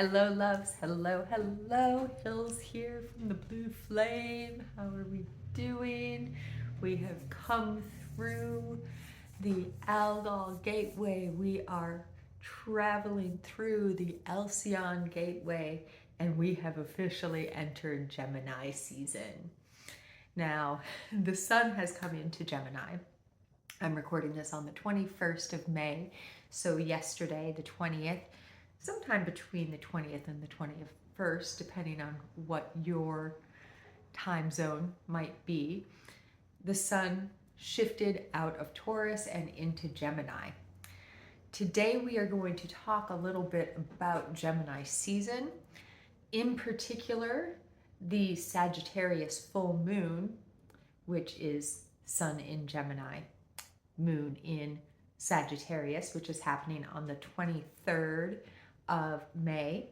Hello, loves. Hello, hello. Hills here from the Blue Flame. How are we doing? We have come through the Algol Gateway. We are traveling through the Alcyon Gateway, and we have officially entered Gemini season. Now, the sun has come into Gemini. I'm recording this on the 21st of May, so yesterday, the 20th, sometime between the 20th and the 21st, depending on what your time zone might be, the sun shifted out of Taurus and into Gemini. Today we are going to talk a little bit about Gemini season, in particular the Sagittarius Full Moon, which is sun in Gemini, moon in Sagittarius, which is happening on the 23rd of May,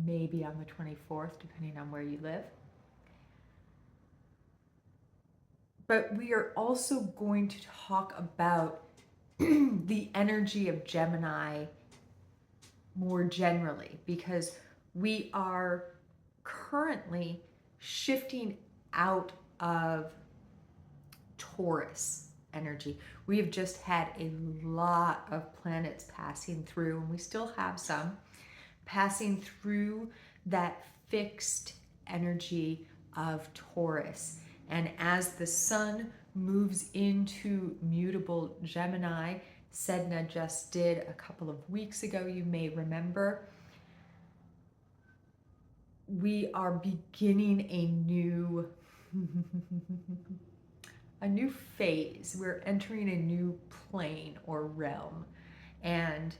maybe on the 24th, depending on where you live. But we are also going to talk about the energy of Gemini more generally, because we are currently shifting out of Taurus energy. We have just had a lot of planets passing through, and we still have some passing through that fixed energy of Taurus. And as the sun moves into mutable Gemini, Sedna just did a couple of weeks ago, you may remember, we are beginning a new phase. We're entering a new plane or realm. And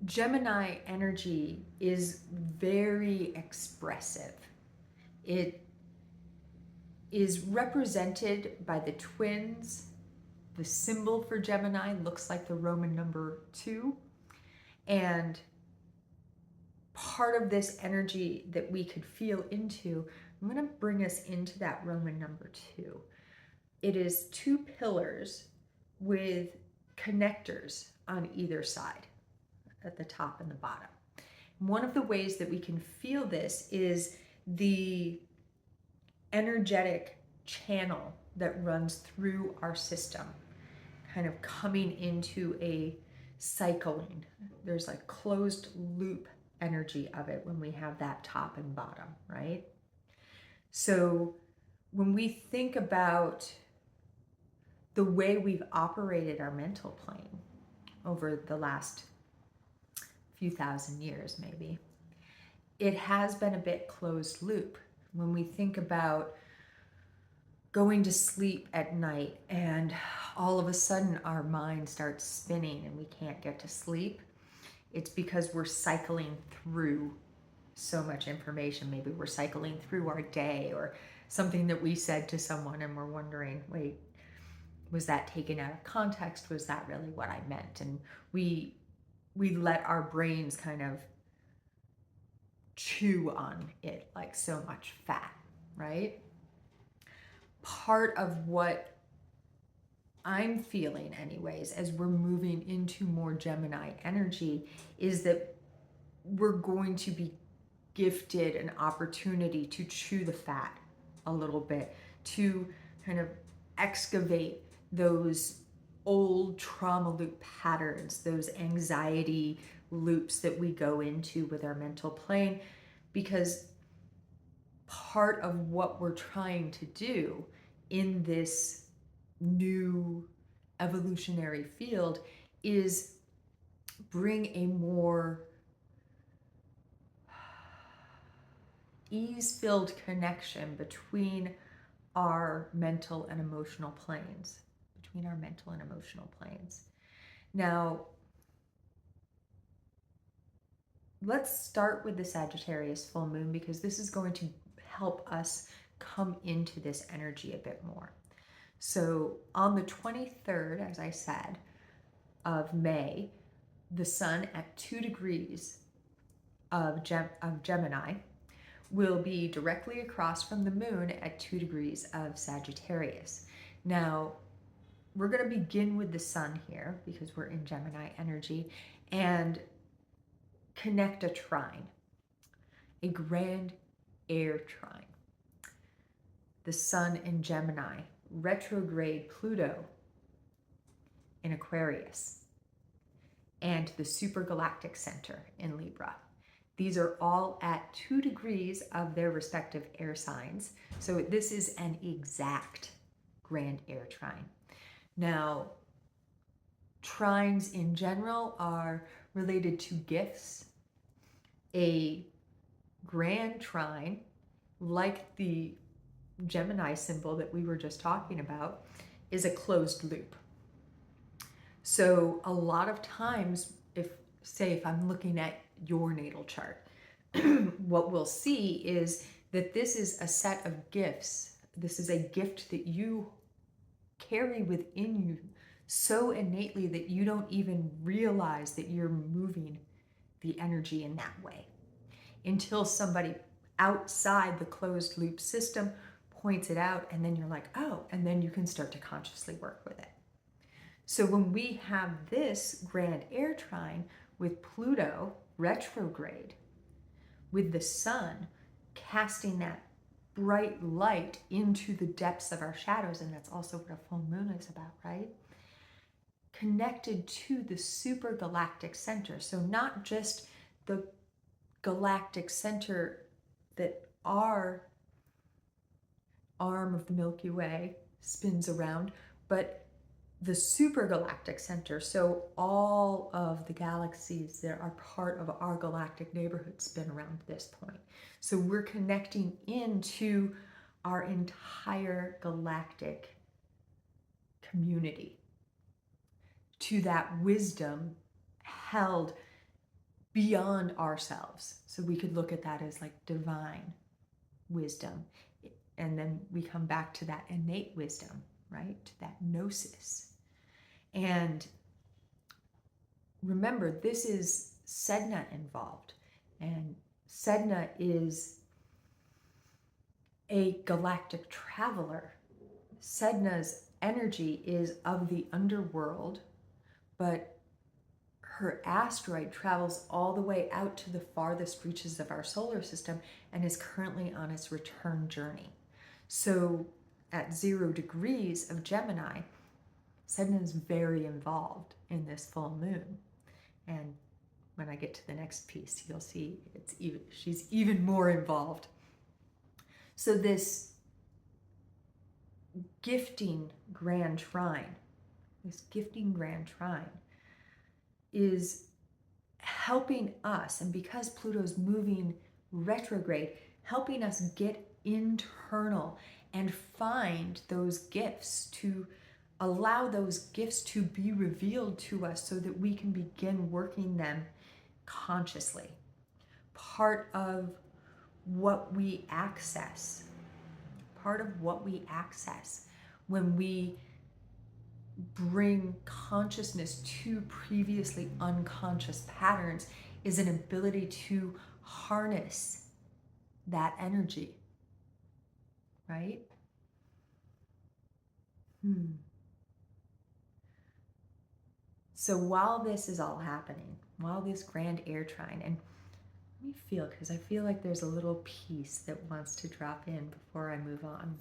Gemini energy is very expressive. It is represented by the twins. The symbol for Gemini looks like the Roman number 2. And part of this energy that we could feel into, I'm going to bring us into that Roman number 2. It is 2 pillars with connectors on either side, at the top and the bottom. One of the ways that we can feel this is the energetic channel that runs through our system, kind of coming into a cycling. There's like closed loop energy of it when we have that top and bottom, right? So when we think about the way we've operated our mental plane over the last few thousand years, maybe, it has been a bit closed loop. When we think about going to sleep at night and all of a sudden our mind starts spinning and we can't get to sleep, it's because we're cycling through so much information. Maybe we're cycling through our day, or something that we said to someone and we're wondering, wait, was that taken out of context? Was that really what I meant? And we let our brains kind of chew on it like so much fat, right? Part of what I'm feeling anyways, as we're moving into more Gemini energy, is that we're going to be gifted an opportunity to chew the fat a little bit, to kind of excavate those old trauma loop patterns, those anxiety loops that we go into with our mental plane, because part of what we're trying to do in this new evolutionary field is bring a more ease-filled connection between our mental and emotional planes, Now, let's start with the Sagittarius full moon, because this is going to help us come into this energy a bit more. So on the 23rd, as I said, of May, the sun at 2 degrees of Gemini will be directly across from the moon at 2 degrees of Sagittarius. Now, we're going to begin with the sun here because we're in Gemini energy, and connect a trine, a grand air trine. The Sun in Gemini, retrograde Pluto in Aquarius, and the supergalactic center in Libra. These are all at 2 degrees of their respective air signs. So this is an exact grand air trine. Now, trines in general are related to gifts. A grand trine, like the Gemini symbol that we were just talking about, is a closed loop. So a lot of times, if I'm looking at your natal chart, what we'll see is that this is a set of gifts. This is a gift that you carry within you so innately that you don't even realize that you're moving the energy in that way until somebody outside the closed loop system points it out, and then you're like, oh, and then you can start to consciously work with it. So when we have this grand air trine with Pluto retrograde, with the Sun casting that bright light into the depths of our shadows, and that's also what a full moon is about, right? Connected to the supergalactic center. So not just the galactic center that our arm of the Milky Way spins around, but the supergalactic center. So all of the galaxies that are part of our galactic neighborhood spin around this point. So we're connecting into our entire galactic community, to that wisdom held beyond ourselves. So we could look at that as like divine wisdom. And then we come back to that innate wisdom, right? To that gnosis. And remember, this is Sedna involved. And Sedna is a galactic traveler. Sedna's energy is of the underworld, but her asteroid travels all the way out to the farthest reaches of our solar system and is currently on its return journey. So at 0 degrees of Gemini, Sedna is very involved in this full moon. And when I get to the next piece, you'll see she's even more involved. So this gifting grand trine is helping us, and because Pluto's moving retrograde, helping us get internal and find those gifts, to allow those gifts to be revealed to us so that we can begin working them consciously. Part of what we access when we bring consciousness to previously unconscious patterns is an ability to harness that energy, right? So while this is all happening, while this grand air trine, and let me feel, because I feel like there's a little piece that wants to drop in before I move on.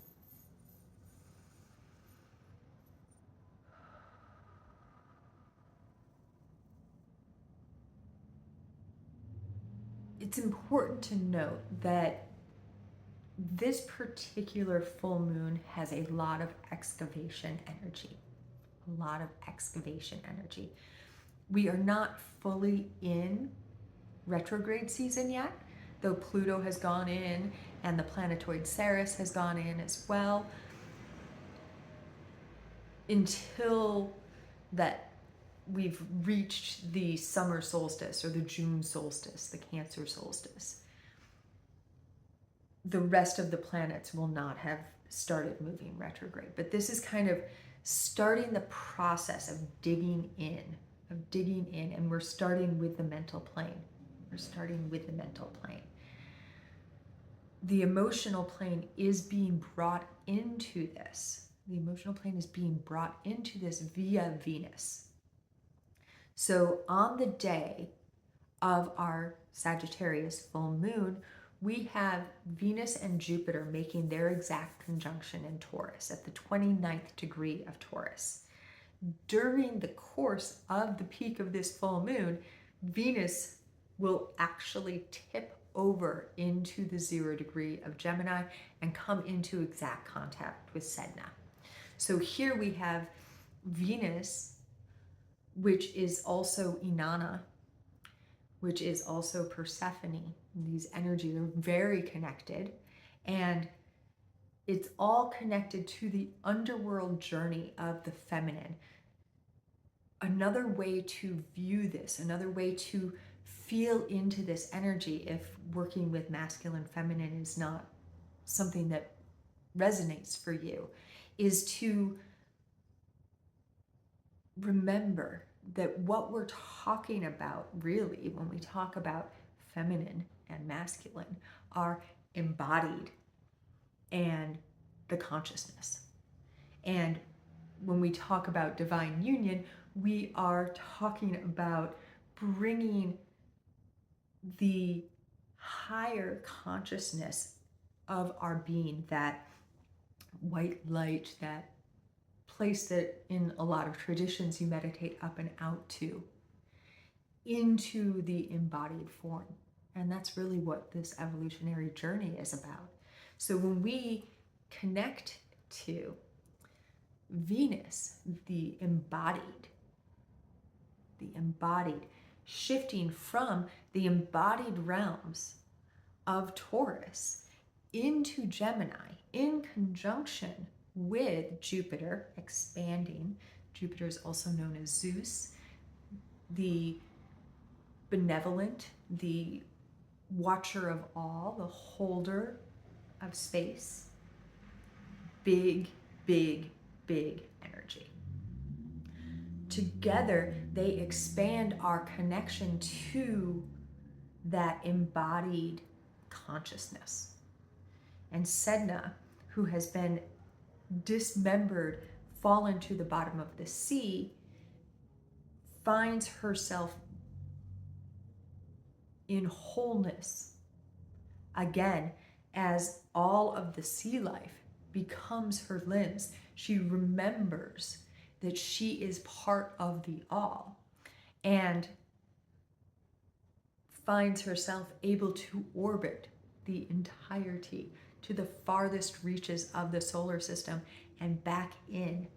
It's important to note that this particular full moon has a lot of excavation energy. We are not fully in retrograde season yet, though Pluto has gone in and the planetoid Ceres has gone in as well, until that we've reached the summer solstice or the June solstice, the Cancer solstice. The rest of the planets will not have started moving retrograde, but this is kind of starting the process of digging in, and we're starting with the mental plane. The emotional plane is being brought into this. Via Venus. So on the day of our Sagittarius full moon, we have Venus and Jupiter making their exact conjunction in Taurus at the 29th degree of Taurus. During the course of the peak of this full moon, Venus will actually tip over into the 0 degree of Gemini and come into exact contact with Sedna. So here we have Venus, which is also Inanna, which is also Persephone. These energies are very connected, and it's all connected to the underworld journey of the feminine. Another way to view this, another way to feel into this energy, if working with masculine feminine is not something that resonates for you, is to remember that what we're talking about really when we talk about feminine and masculine are embodied and the consciousness. And when we talk about divine union, we are talking about bringing the higher consciousness of our being, that white light, that place that in a lot of traditions you meditate up and out to, into the embodied form. And that's really what this evolutionary journey is about. So when we connect to Venus, the embodied, shifting from the embodied realms of Taurus into Gemini in conjunction with Jupiter expanding. Jupiter is also known as Zeus, the benevolent, the watcher of all, the holder of space. Big, big, big energy. Together, they expand our connection to that embodied consciousness. And Sedna, who has been dismembered, fallen to the bottom of the sea, finds herself in wholeness again as all of the sea life becomes her limbs. She remembers that she is part of the all and finds herself able to orbit the entirety to the farthest reaches of the solar system and back in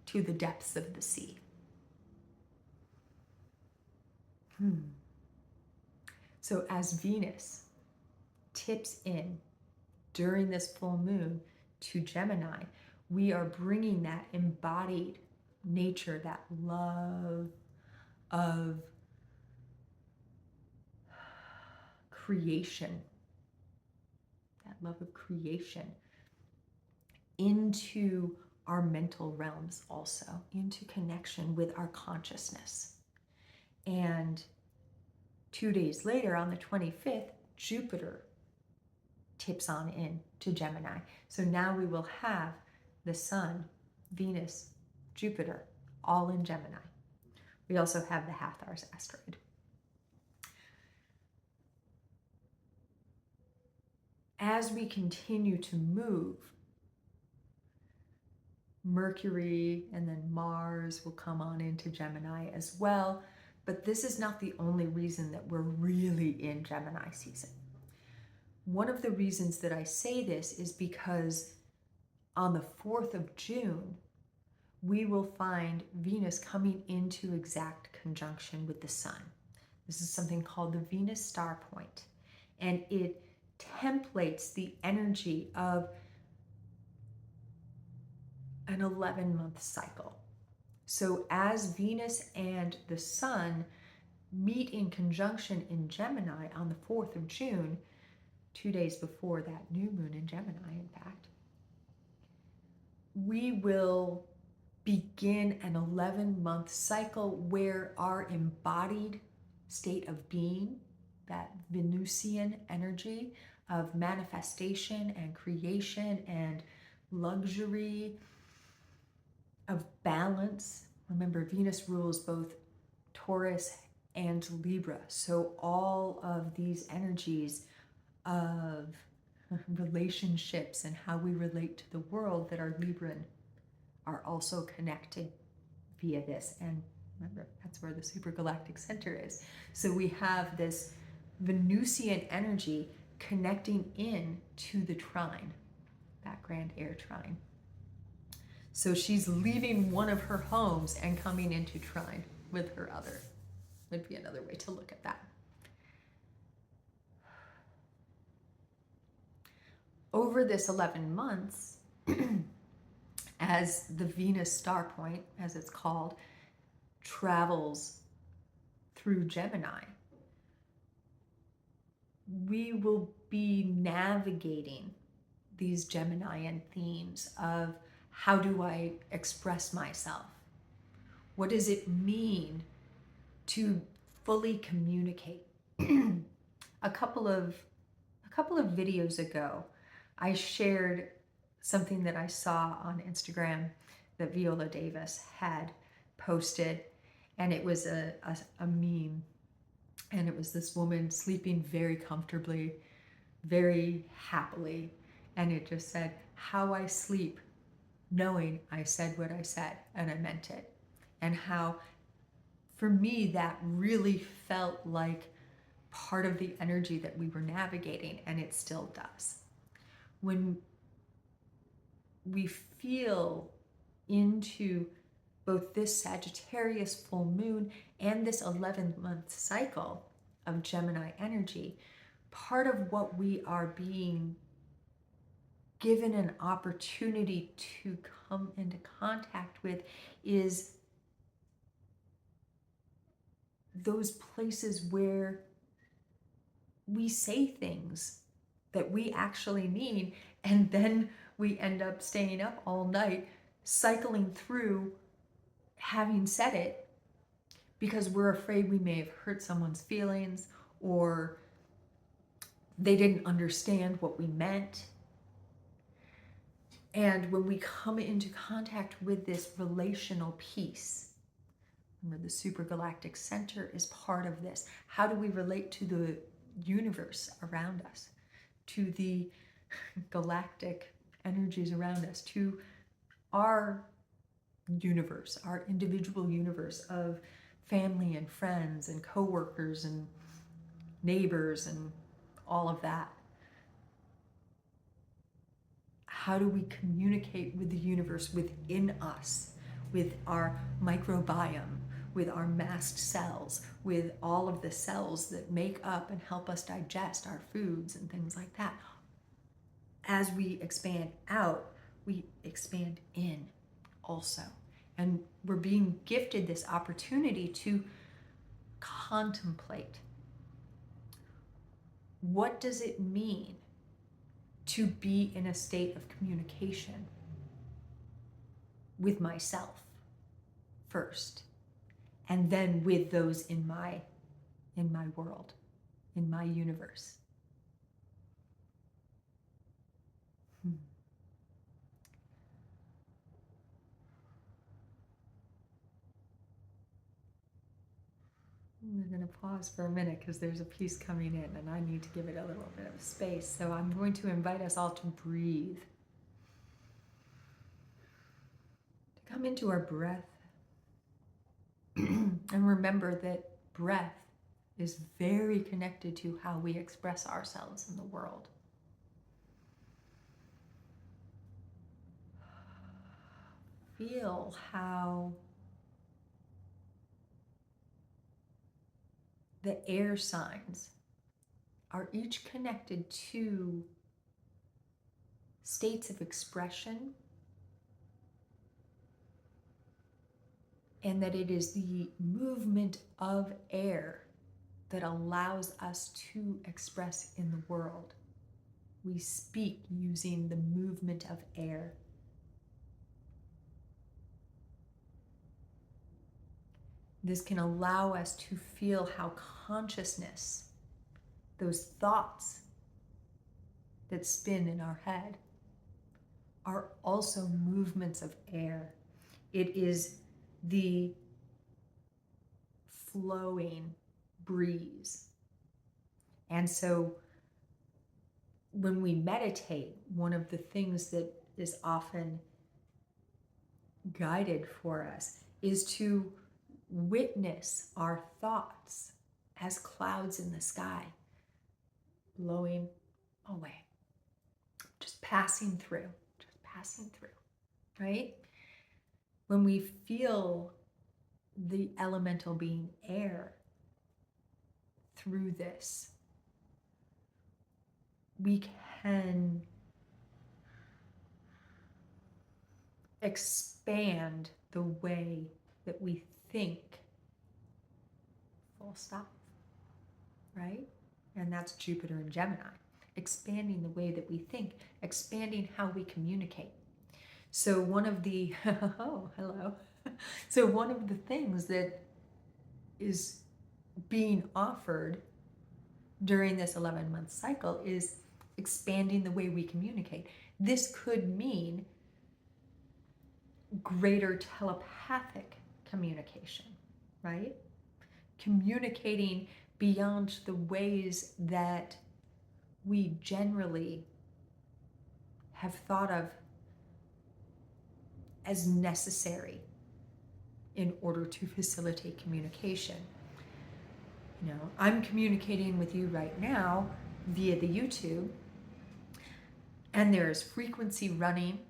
to the depths of the sea. So as Venus tips in during this full moon to Gemini, we are bringing that embodied nature, that love of creation, into our mental realms also, into connection with our consciousness. And 2 days later, on the 25th, Jupiter tips on in to Gemini. So now we will have the Sun, Venus, Jupiter, all in Gemini. We also have the Hathors asteroid. As we continue to move, Mercury and then Mars will come on into Gemini as well. But this is not the only reason that we're really in Gemini season. One of the reasons that I say this is because on the 4th of June, we will find Venus coming into exact conjunction with the Sun. This is something called the Venus Star point, and it templates the energy of an 11-month cycle. So as Venus and the Sun meet in conjunction in Gemini on the 4th of June, 2 days before that new moon in Gemini, in fact, we will begin an 11-month cycle where our embodied state of being, that Venusian energy of manifestation and creation and luxury, of balance. Remember, Venus rules both Taurus and Libra. So all of these energies of relationships and how we relate to the world that are Libran are also connected via this. And remember, that's where the supergalactic center is. So we have this Venusian energy connecting in to the trine, that grand air trine. So she's leaving one of her homes and coming into trine with her other. Would be another way to look at that. Over this 11 months, as the Venus star point, as it's called, travels through Gemini, we will be navigating these Geminian themes of how do I express myself? What does it mean to fully communicate? A couple of videos ago, I shared something that I saw on Instagram that Viola Davis had posted, and it was a meme, and it was this woman sleeping very comfortably, very happily, and it just said, how I sleep knowing I said what I said and I meant it. And how, for me, that really felt like part of the energy that we were navigating, and it still does. When we feel into both this Sagittarius full moon and this 11-month cycle of Gemini energy, part of what we are being given an opportunity to come into contact with is those places where we say things that we actually mean, and then we end up staying up all night cycling through having said it because we're afraid we may have hurt someone's feelings, or they didn't understand what we meant. And when we come into contact with this relational piece, remember the supergalactic center is part of this. How do we relate to the universe around us, to the galactic energies around us, to our universe, our individual universe of family and friends and coworkers and neighbors and all of that? How do we communicate with the universe within us, with our microbiome, with our mast cells, with all of the cells that make up and help us digest our foods and things like that? As we expand out, we expand in also. And we're being gifted this opportunity to contemplate. What does it mean to be in a state of communication with myself first, and then with those in my world, in my universe? I'm going to pause for a minute because there's a piece coming in and I need to give it a little bit of space. So I'm going to invite us all to breathe, to come into our breath. And remember that breath is very connected to how we express ourselves in the world. Feel how the air signs are each connected to states of expression, and that it is the movement of air that allows us to express in the world. We speak using the movement of air. This can allow us to feel how consciousness, those thoughts that spin in our head, are also movements of air. It is the flowing breeze. And so when we meditate, one of the things that is often guided for us is to witness our thoughts as clouds in the sky, blowing away, just passing through, right? When we feel the elemental being air through this, we can expand the way that we think, full stop, right? And that's Jupiter and Gemini, expanding the way that we think, expanding how we communicate. So one of the, oh, hello. So one of the things that is being offered during this 11-month cycle is expanding the way we communicate. This could mean greater telepathic communication, right? Communicating beyond the ways that we generally have thought of as necessary in order to facilitate communication. You know, I'm communicating with you right now via the YouTube, and there's frequency running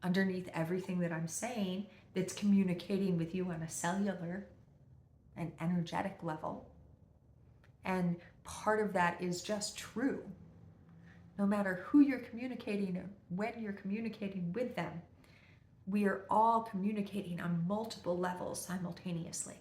underneath everything that I'm saying that's communicating with you on a cellular and energetic level. And part of that is just true. No matter who you're communicating or when you're communicating with them, we are all communicating on multiple levels simultaneously.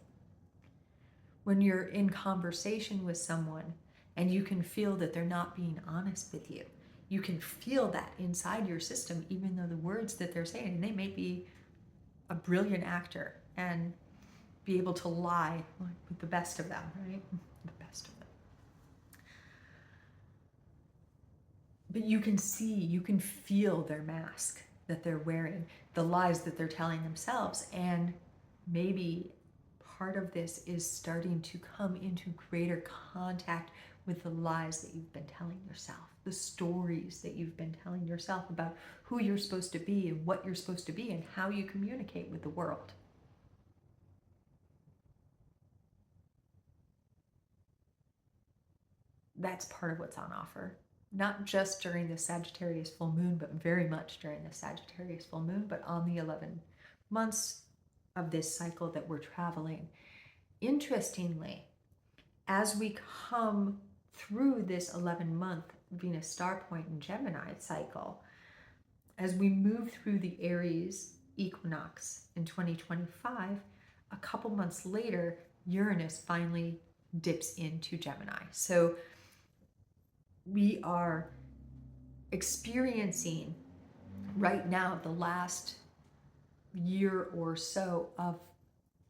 When you're in conversation with someone and you can feel that they're not being honest with you, you can feel that inside your system, even though the words that they're saying, and they may be a brilliant actor and be able to lie with the best of them, right? The best of them. But you can see, you can feel their mask that they're wearing, the lies that they're telling themselves. And maybe part of this is starting to come into greater contact with the lies that you've been telling yourself, the stories that you've been telling yourself about who you're supposed to be and what you're supposed to be and how you communicate with the world. That's part of what's on offer. Not just during the Sagittarius full moon, but very much during the Sagittarius full moon, but on the 11 months of this cycle that we're traveling. Interestingly, as we come through this 11-month Venus star point in Gemini cycle, as we move through the Aries equinox in 2025, a couple months later, Uranus finally dips into Gemini. So we are experiencing right now the last year or so of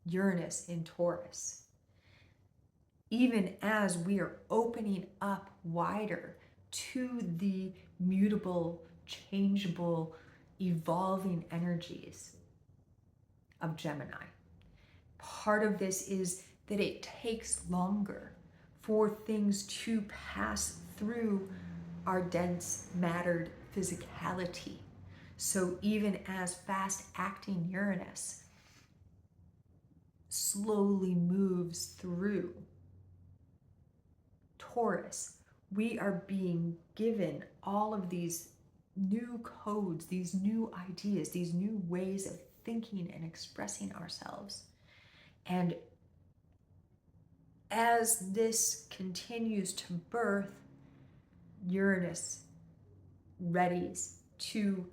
Uranus in Taurus. Even as we are opening up wider to the mutable, changeable, evolving energies of Gemini. Part of this is that it takes longer for things to pass through our dense mattered physicality. So even as fast-acting Uranus slowly moves through Taurus, we are being given all of these new codes, these new ideas, these new ways of thinking and expressing ourselves. And as this continues to birth, Uranus readies to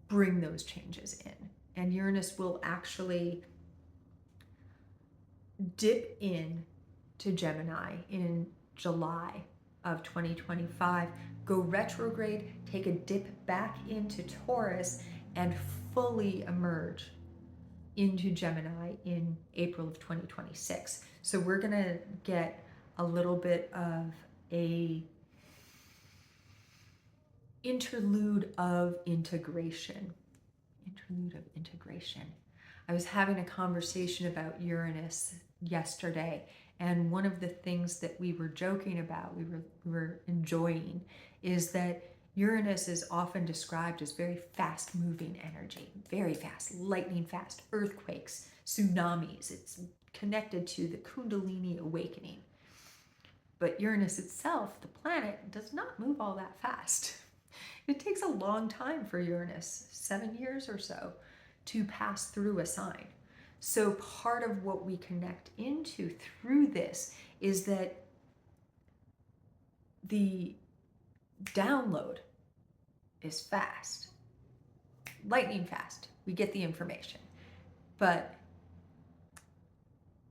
bring those changes in. And Uranus will actually dip in to Gemini in July of 2025, go retrograde, take a dip back into Taurus, and fully emerge into Gemini in April of 2026. So we're going to get a little bit of a interlude of integration. I was having a conversation about Uranus yesterday, And one of the things that we were joking about, we were enjoying, is that Uranus is often described as very fast moving energy, very fast, lightning fast, earthquakes, tsunamis. It's connected to the Kundalini awakening. But Uranus itself, the planet, does not move all that fast. It takes a long time for Uranus, 7 years or so, to pass through a sign. So part of what we connect into through this is that the download is fast, lightning fast. We get the information, but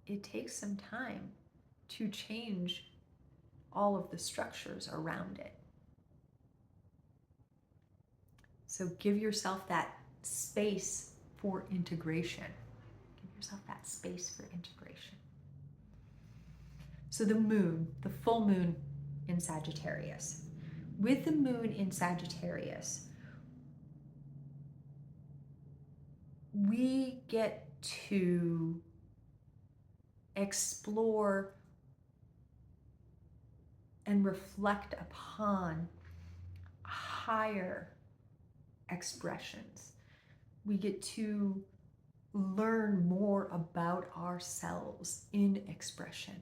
it takes some time to change all of the structures around it. So give yourself that space for integration. Give yourself that space for integration. So the moon, the full moon in Sagittarius. With the moon in Sagittarius, we get to explore and reflect upon higher expressions. We get to learn more about ourselves in expression.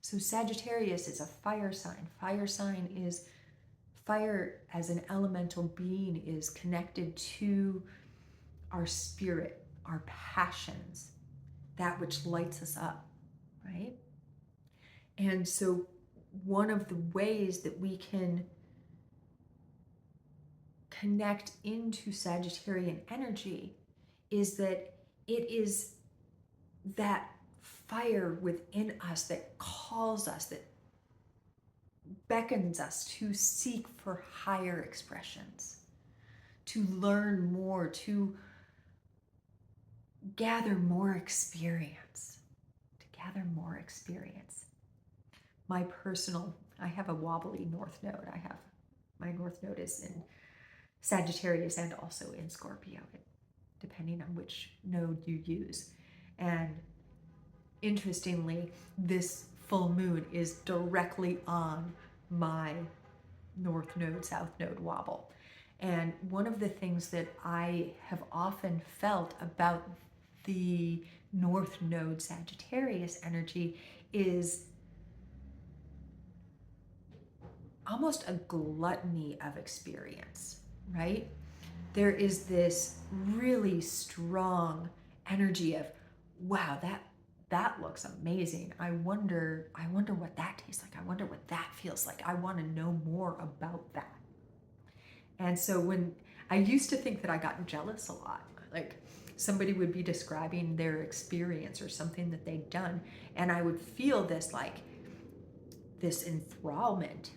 So Sagittarius is a fire sign. Fire sign is fire as an elemental being is connected to our spirit, our passions, that which lights us up, right? And so one of the ways that we can connect into Sagittarian energy is that it is that fire within us that calls us, that beckons us to seek for higher expressions, to learn more, to gather more experience, I have a wobbly north node. My north node is in Sagittarius and also in Scorpio, depending on which node you use. And interestingly, this full moon is directly on my north node, south node wobble. And one of the things that I have often felt about the north node Sagittarius energy is almost a gluttony of experience, right? There is this really strong energy of, wow, that looks amazing. I wonder what that tastes like. I wonder what that feels like. I want to know more about that. And so when I used to think that I got jealous a lot, like somebody would be describing their experience or something that they'd done, and I would feel this enthrallment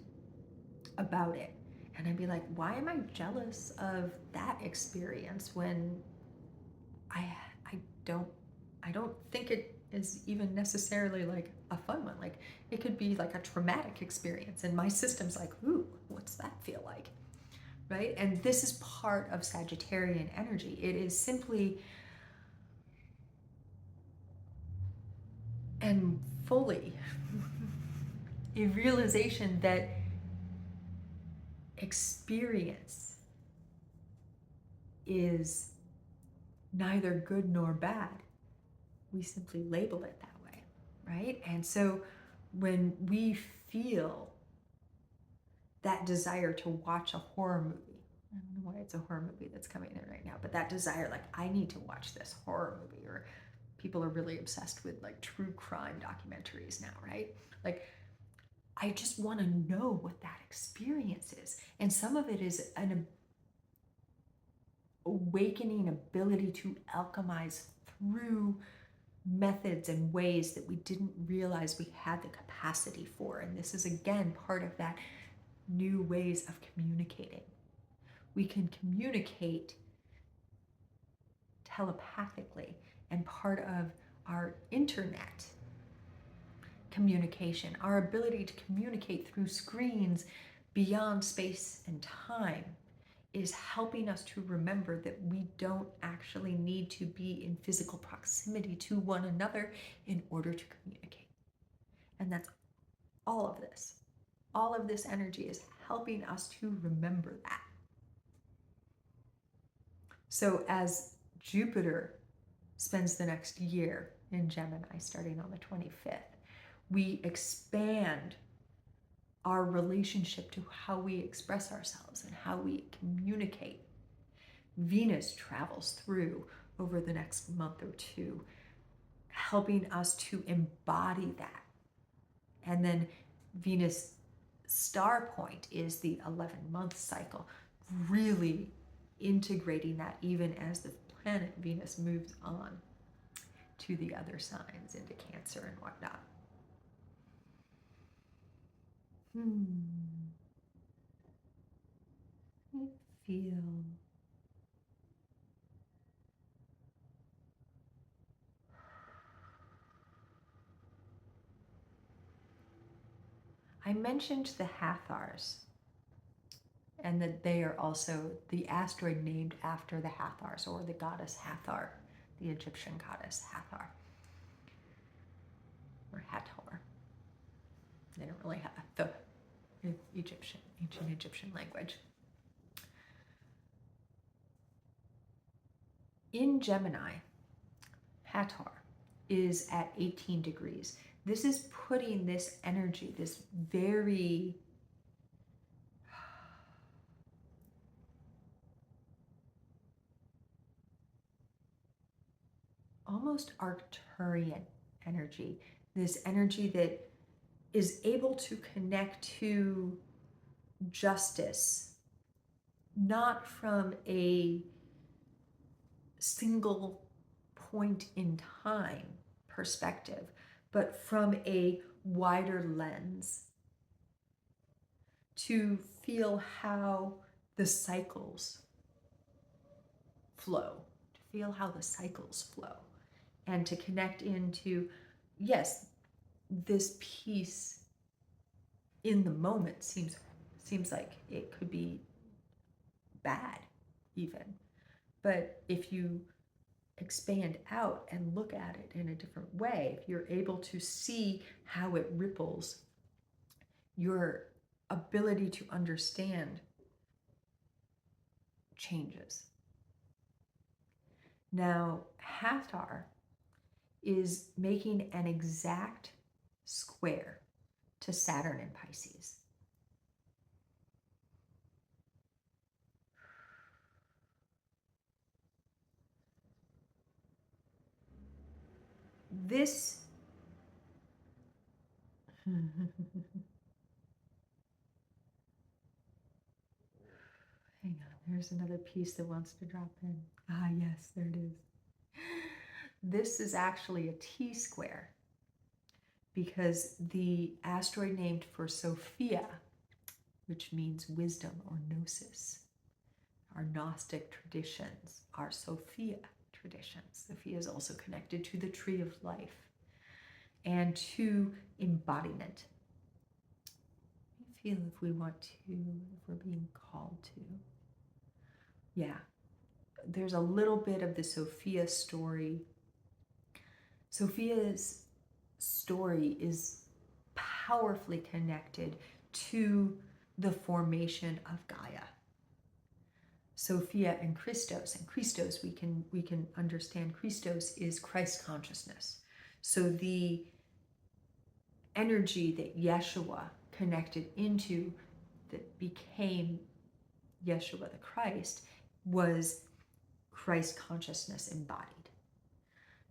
about it. And I'd be like, why am I jealous of that experience when I don't think it is even necessarily like a fun one. Like it could be like a traumatic experience and my system's like, ooh, what's that feel like? Right? And this is part of Sagittarian energy. It is simply and fully a realization that experience is neither good nor bad. We simply label it that way, right? And so when we feel that desire to watch a horror movie, I don't know why it's a horror movie that's coming in right now, but that desire, like, I need to watch this horror movie, or people are really obsessed with like true crime documentaries now, right? Like, I just want to know what that experience is. And some of it is an awakening ability to alchemize through methods and ways that we didn't realize we had the capacity for. And this is again part of that new ways of communicating. We can communicate telepathically, and part of our internet communication, our ability to communicate through screens beyond space and time, is helping us to remember that we don't actually need to be in physical proximity to one another in order to communicate. And that's all of this. All of this energy is helping us to remember that. So as Jupiter spends the next year in Gemini, starting on the 25th, we expand our relationship to how we express ourselves and how we communicate. Venus travels through over the next month or two, helping us to embody that. And then Venus star point is the 11-month cycle, really integrating that even as the planet Venus moves on to the other signs, into Cancer and whatnot. I feel I mentioned the Hathors, and that they are also the asteroid named after the Hathors, or the goddess Hathor, the Egyptian goddess Hathor, or Hathor. They don't really have the ancient Egyptian language. In Gemini, Hathor is at 18 degrees. This is putting this energy, this very almost Arcturian energy, this energy that is able to connect to justice, not from a single point in time perspective, but from a wider lens, to feel how the cycles flow, and to connect into, yes, this piece in the moment seems like it could be bad even, but if you expand out and look at it in a different way, if you're able to see how it ripples, your ability to understand changes. Now, Hathor is making an exact square to Saturn in Pisces. This hang on, there's another piece that wants to drop in. Ah, yes, there it is. This is actually a T-square, because the asteroid named for Sophia, which means wisdom or gnosis, our Gnostic traditions, our Sophia traditions. Sophia is also connected to the tree of life and to embodiment. I feel if we want to, if we're being called to. Yeah, there's a little bit of the Sophia story. Sophia's story is powerfully connected to the formation of Gaia. Sophia and Christos we can understand Christos is Christ consciousness. So the energy that Yeshua connected into, that became Yeshua the Christ, was Christ consciousness embodied.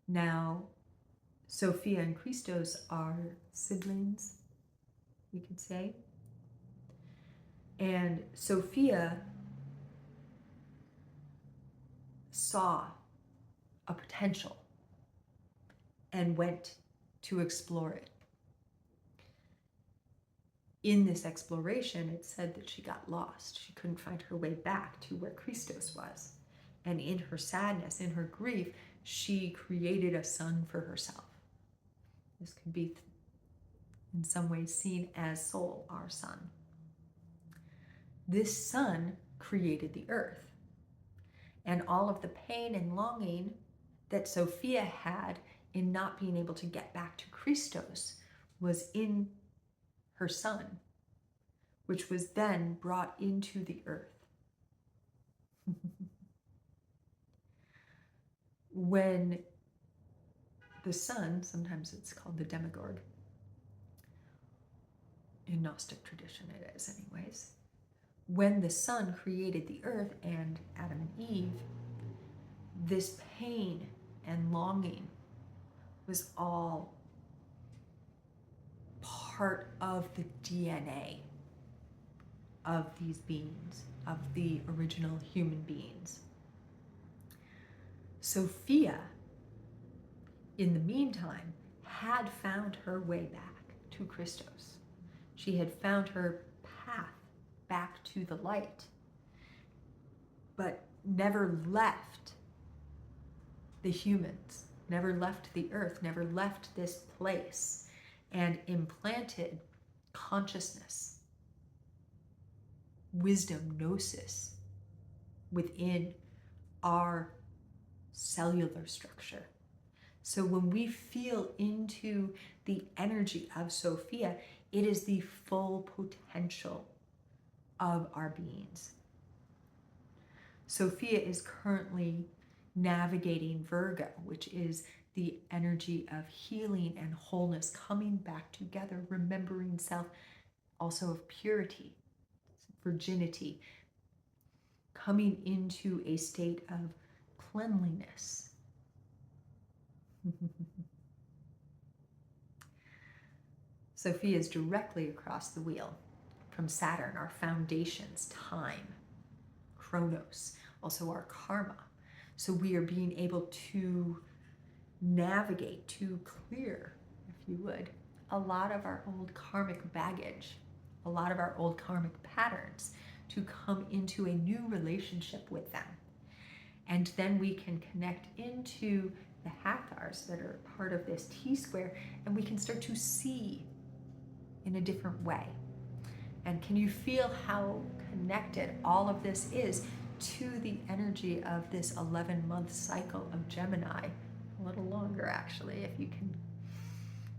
Now, Sophia and Christos are siblings, we could say. And Sophia saw a potential and went to explore it. In this exploration, it said that she got lost. She couldn't find her way back to where Christos was. And in her sadness, in her grief, she created a son for herself. This could be in some ways seen as Soul, our son. This son created the earth. And all of the pain and longing that Sophia had in not being able to get back to Christos was in her sun, which was then brought into the earth. When the sun, sometimes it's called the demigod, in Gnostic tradition it is anyways, when the sun created the earth and Adam and Eve, this pain and longing was all part of the DNA of these beings, of the original human beings. Sophia, in the meantime, had found her way back to Christos. She had found her path back to the light, but never left the humans, never left the earth, never left this place, and implanted consciousness, wisdom, gnosis, within our cellular structure. So when we feel into the energy of Sophia, it is the full potential of our beings. Sophia is currently navigating Virgo, which is the energy of healing and wholeness, coming back together, remembering self, also of purity, virginity, coming into a state of cleanliness. Sophia is directly across the wheel from Saturn, our foundations, time, Chronos, also our karma. So we are being able to navigate, to clear, if you would, a lot of our old karmic baggage, a lot of our old karmic patterns, to come into a new relationship with them. And then we can connect into the Hathars that are part of this T-square, and we can start to see in a different way. And can you feel how connected all of this is to the energy of this 11-month cycle of Gemini? A little longer, actually, if you can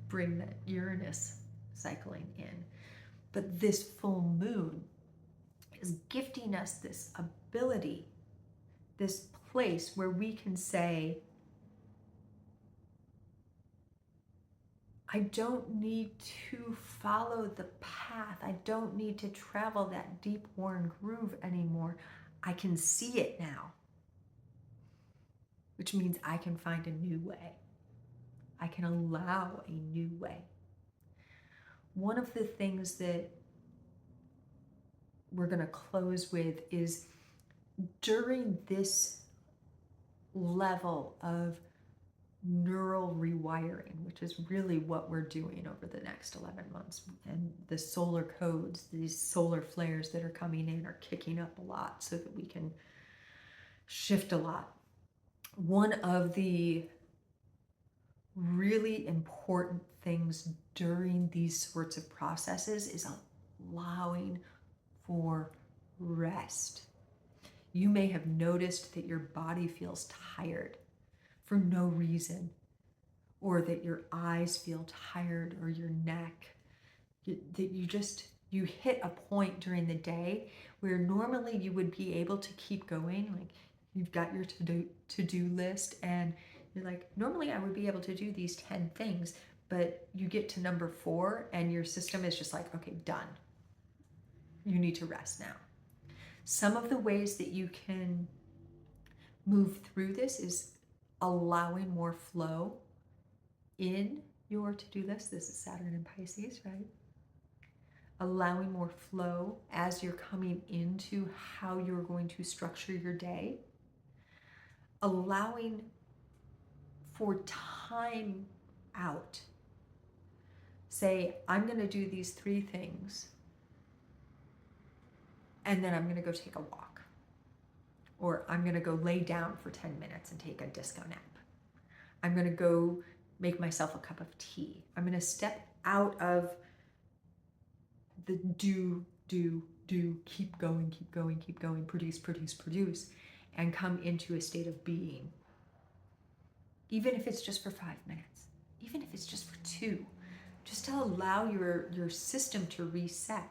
bring that Uranus cycling in. But this full moon is gifting us this ability, this place where we can say, I don't need to follow the path. I don't need to travel that deep worn groove anymore. I can see it now, which means I can find a new way. I can allow a new way. One of the things that we're going to close with is during this level of neural rewiring, which is really what we're doing over the next 11 months. And the solar codes, these solar flares that are coming in are kicking up a lot so that we can shift a lot. One of the really important things during these sorts of processes is allowing for rest. You may have noticed that your body feels tired for no reason, or that your eyes feel tired, or your neck, that you hit a point during the day where normally you would be able to keep going. Like you've got your to-do list and you're like, normally I would be able to do these 10 things, but you get to number 4 and your system is just like, okay, done. You need to rest now. Some of the ways that you can move through this is allowing more flow in your to-do list. This is Saturn and Pisces, right? Allowing more flow as you're coming into how you're going to structure your day. Allowing for time out. Say, I'm going to do these 3 things, and then I'm going to go take a walk. Or I'm going to go lay down for 10 minutes and take a disco nap. I'm going to go make myself a cup of tea. I'm going to step out of the do, keep going, produce, and come into a state of being. Even if it's just for 5 minutes, even if it's just for 2, just to allow your system to reset.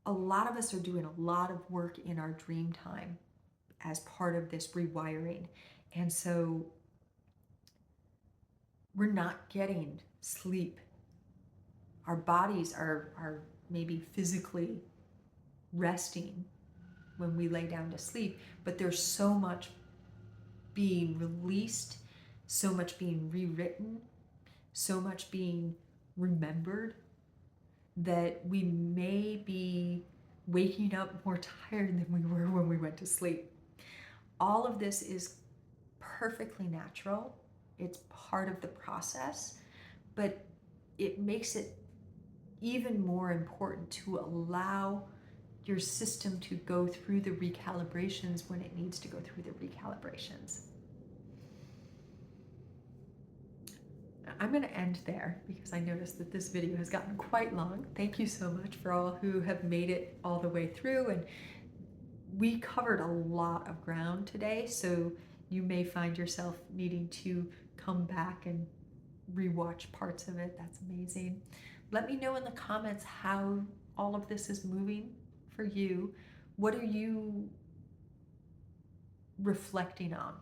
A lot of us are doing a lot of work in our dream time as part of this rewiring. And so we're not getting sleep. Our bodies are maybe physically resting when we lay down to sleep, but there's so much being released, so much being rewritten, so much being remembered, that we may be waking up more tired than we were when we went to sleep. All of this is perfectly natural. It's part of the process, but it makes it even more important to allow your system to go through the recalibrations when it needs to go through the recalibrations. I'm going to end there because I noticed that this video has gotten quite long. Thank you so much for all who have made it all the way through. And we covered a lot of ground today, so you may find yourself needing to come back and rewatch parts of it. That's amazing. Let me know in the comments how all of this is moving for you. What are you reflecting on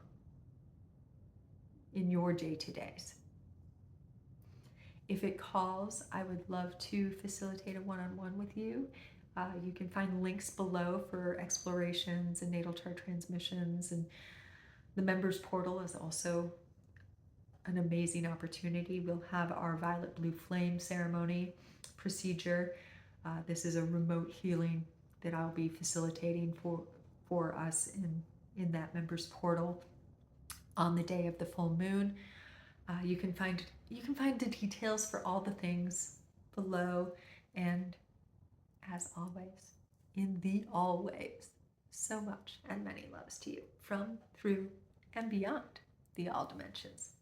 in your day-to-days? If it calls, I would love to facilitate a one-on-one with you. You can find links below for explorations and natal chart transmissions, and the members portal is also an amazing opportunity. We'll have our violet blue flame ceremony procedure. This is a remote healing that I'll be facilitating for us in that members portal on the day of the full moon. You can find the details for all the things below, and as always, in the always, so much and many loves to you from, through, and beyond the all dimensions.